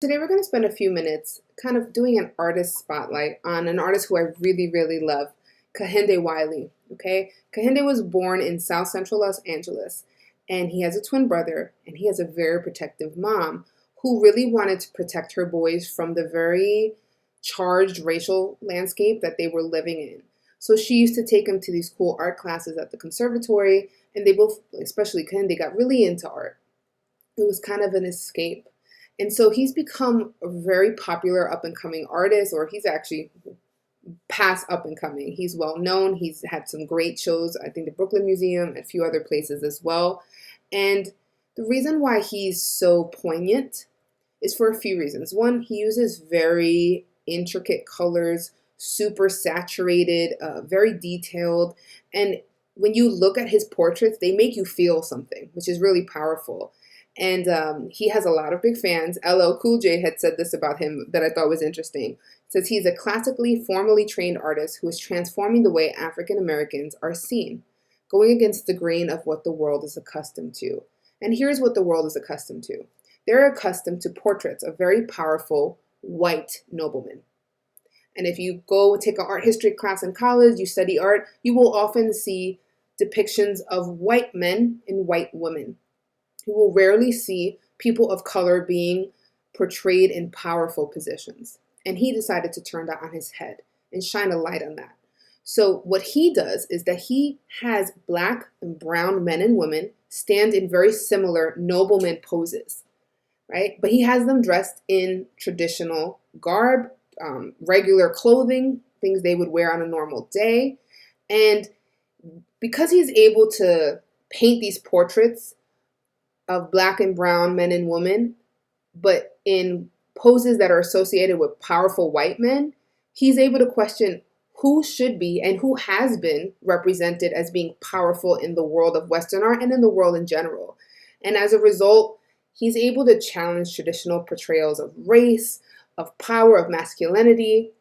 Today we're going to spend a few minutes kind of doing an artist spotlight on an artist who I really, really love, Kehinde Wiley. Okay, Kehinde was born in South Central Los Angeles, and he has a twin brother, and he has a very protective mom who really wanted to protect her boys from the very charged racial landscape that they were living in. So she used to take him to these cool art classes at the conservatory, and they both, especially Kehinde, got really into art. It was kind of an escape. And so he's become a very popular up and coming artist, or he's actually past up and coming. He's well known. He's had some great shows, I think the Brooklyn Museum, and a few other places as well. And the reason why he's so poignant is for a few reasons. One, he uses very intricate colors, super saturated, very detailed. And when you look at his portraits, they make you feel something, which is really powerful. And he has a lot of big fans. LL Cool J had said this about him that I thought was interesting. It says he's a classically, formally trained artist who is transforming the way African Americans are seen, going against the grain of what the world is accustomed to. And here's what the world is accustomed to. They're accustomed to portraits of very powerful white noblemen. And if you go take an art history class in college, you study art, you will often see depictions of white men and white women. You will rarely see people of color being portrayed in powerful positions. And he decided to turn that on his head and shine a light on that. So what he does is that he has black and brown men and women stand in very similar nobleman poses, right? But he has them dressed in traditional garb, regular clothing, things they would wear on a normal day. And because he's able to paint these portraits of black and brown men and women, but in poses that are associated with powerful white men, he's able to question who should be and who has been represented as being powerful in the world of Western art and in the world in general. And as a result, he's able to challenge traditional portrayals of race, of power, of masculinity.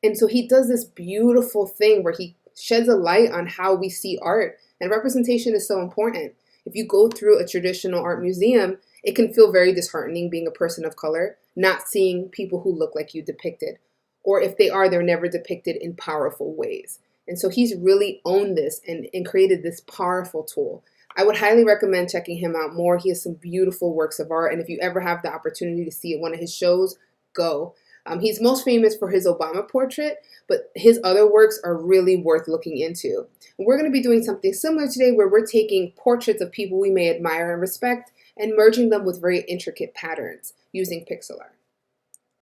And so he does this beautiful thing where he sheds a light on how we see art. And representation is so important. If you go through a traditional art museum, it can feel very disheartening being a person of color, not seeing people who look like you depicted. Or if they are, they're never depicted in powerful ways. And so he's really owned this and created this powerful tool. I would highly recommend checking him out more. He has some beautiful works of art. And if you ever have the opportunity to see one of his shows, go. He's most famous for his Obama portrait, but his other works are really worth looking into. And we're going to be doing something similar today where we're taking portraits of people we may admire and respect and merging them with very intricate patterns using pixel art.